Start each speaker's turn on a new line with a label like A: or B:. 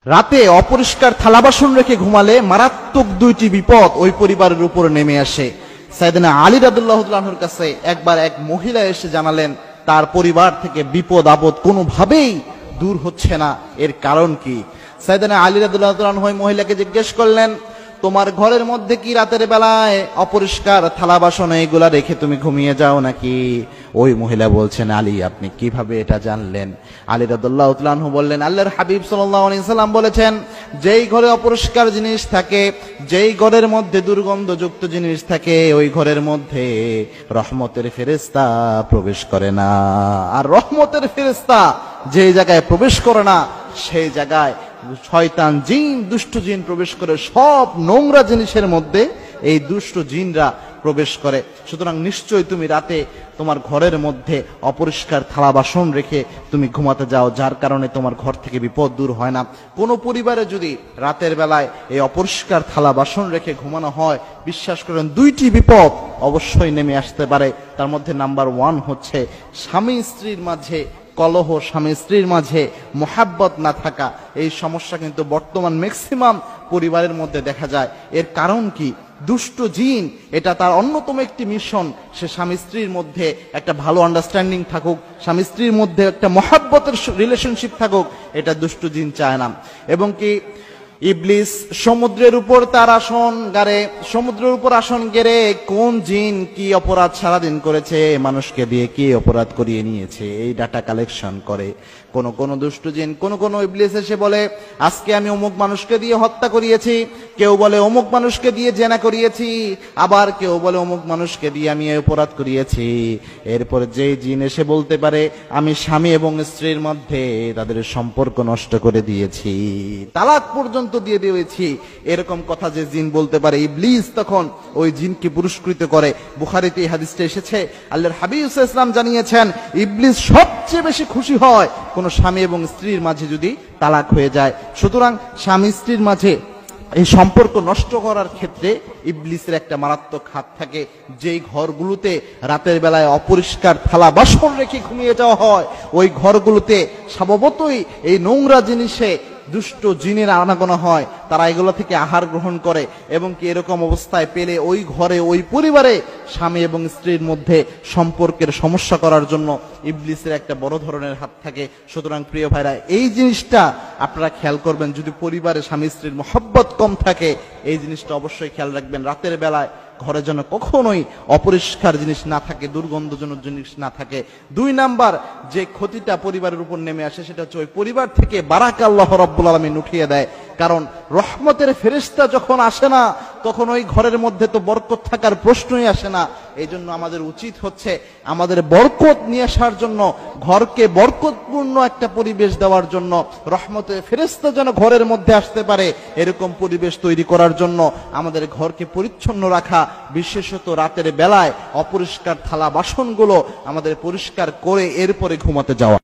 A: রাতে অপরিষ্কার থালা বাসন রেখে ঘুমালে মারাত্মক দুইটি বিপদ ওই পরিবারের উপর নেমে আসে। সাইয়েদনা আলী রাদিয়াল্লাহু তাআলা আনহুর কাছে একবার এক মহিলা এসে জানালেন তার পরিবার থেকে বিপদ আপদ কোনোভাবেই দূর হচ্ছে না, এর কারণ কি? সাইয়েদনা আলী রাদিয়াল্লাহু তাআলা আনহু ওই মহিলাকে জিজ্ঞেস করলেন, তোমার ঘরের মধ্যে কি রাতের বেলায় অপরিষ্কার থালা বাসন এইগুলা রেখে তুমি ঘুমিয়ে যাও নাকি? ওই মহিলা বলছেন, আলী আপনি কিভাবে এটা জানলেন? আলী রাদিয়াল্লাহু তাআলা আনহু বললেন, আল্লাহর হাবিব সাল্লাল্লাহু আলাইহি সাল্লাম বলেছেন, যেই ঘরে অপরিষ্কার জিনিস থাকে, যেই ঘরের মধ্যে দুর্গন্ধযুক্ত জিনিস থাকে, ওই ঘরের মধ্যে রহমতের ফেরেশতা প্রবেশ করে না। আর রহমতের ফেরেশতা যেই জায়গায় প্রবেশ করে না, সেই জায়গায় শয়তান জিন, দুষ্ট জিন প্রবেশ করে। সব নোংরা জিনিসের মধ্যে এই দুষ্ট জিনরা প্রবেশ করে। সুতরাং নিশ্চয়ই তুমি রাতে তোমার ঘরের মধ্যে অপরিষ্কার থালা বাসন রেখে তুমি ঘুমাতে যাও, যার কারণে তোমার ঘর থেকে বিপদ দূর হয় না। কোনো পরিবারে যদি রাতের বেলায় এই অপরিষ্কার থালা বাসন রেখে ঘুমানো হয়, বিশ্বাস করেন দুইটি বিপদ অবশ্যই নেমে আসতে পারে। তার মধ্যে নাম্বার 1 হচ্ছে স্বামী স্ত্রীর মাঝে কলহ, স্বামী স্ত্রীর মাঝে মোহাব্বত না থাকা। এই সমস্যা কিন্তু বর্তমান ম্যাক্সিমাম পরিবারের মধ্যে দেখা যায়। এর কারণ কি? দুষ্ট জিন, এটা তার অন্যতম একটি মিশন। সে স্বামী স্ত্রীর মধ্যে একটা ভালো আন্ডারস্ট্যান্ডিং থাকুক, স্বামী স্ত্রীর মধ্যে একটা মহাব্বতের রিলেশনশিপ থাকুক, এটা দুষ্ট জিন চায় না। এবং কি ইবলিস সমুদ্রের উপর তার আসন গাড়ে, সমুদ্রের উপর আসন গেড়ে কোন জিন কি অপরাধ সারাদিন করেছে, মানুষকে দিয়ে কি অপরাধ করিয়ে নিয়েছে, এই ডাটা কালেকশন করে। কোন দুষ্ট জিন, কোন ইবলিস এসে বলে, আজকে আমি অমুক মানুষকে দিয়ে হত্যা করিয়েছি, কেউ বলে অমুক মানুষকে দিয়ে জেনা করিয়েছি, আবার কেউ বলে অমুক মানুষকে দিয়ে আমি এই অপরাধ করিয়েছি। এরপর যেই জিন এসে বলতে পারে, আমি স্বামী এবং স্ত্রীর মধ্যে তাদের সম্পর্ক নষ্ট করে দিয়েছি, তালাক পর্যন্ত দিয়ে দিয়েছি, এরকম কথা যে জিন বলতে পারে, ইবলিস তখন ওই জিনকে পুরস্কৃত করে। বুখারীতে এই হাদিসটা এসেছে। আল্লাহর হাবিব সাল্লাল্লাহু আলাইহি ওয়াসাল্লাম জানিয়েছেন, ইবলিস সবচেয়ে বেশি খুশি হয় কোন স্বামী এবং স্ত্রীর মাঝে যদি তালাক হয়ে যায়। সুতরাং স্বামী স্ত্রীর মাঝে এই সম্পর্ক নষ্ট করার ক্ষেত্রে ইবলিসের একটা মারাত্মক হাত থাকে। যেই ঘরগুলোতে রাতের বেলায় অপরিষ্কার থালা বাসন রেখে ঘুমিয়ে যাওয়া হয়, ওই ঘরগুলোতে স্বভাবতই এই নোংরা জিনিসে দুষ্ট জিনের আনাগোনা হয়, তারা এগুলো থেকে আহার গ্রহণ করে। এবং কি এরকম অবস্থায় পেলে ওই ঘরে, ওই পরিবারে স্বামী এবং স্ত্রীর মধ্যে সম্পর্কের সমস্যা করার জন্য ইবলিসের একটা বড় ধরনের হাত থাকে। সুতরাং প্রিয় ভাইরা, এই জিনিসটা আপনারা খেয়াল করবেন। যদি পরিবারে স্বামী স্ত্রীর মহব্বত কম থাকে, এই জিনিসটা অবশ্যই খেয়াল রাখবেন। রাতের বেলায় ঘরে যেন কখনোই অপরিষ্কার জিনিস না থাকে, দুর্গন্ধজনক জিনিস না থাকে। 2 নাম্বার যে ক্ষতিটা পরিবারের উপর নেমে আসে, সেটা হচ্ছে ওই পরিবার থেকে বারাকা আল্লাহ রাব্বুল আলামিন উঠিয়ে দেয়। কারণ রহমতের ফেরেশতা যখন আসে না, তখন ওই ঘরের মধ্যে তো বরকত থাকার প্রশ্নই আসে না। এই জন্য আমাদের উচিত হচ্ছে আমাদের বরকত নিয়ে আসার জন্য, ঘরকে বরকতপূর্ণ একটা পরিবেশ দেওয়ার জন্য, রহমতের ফেরেশতা যেন ঘরের মধ্যে আসতে পারে, এরকম পরিবেশ তৈরি করার জন্য আমাদের ঘরকে পরিচ্ছন্ন রাখা, বিশেষত রাতের বেলায় অপরিষ্কার থালা বাসনগুলো আমাদের পরিষ্কার করে এরপরে ঘুমাতে যাওয়া।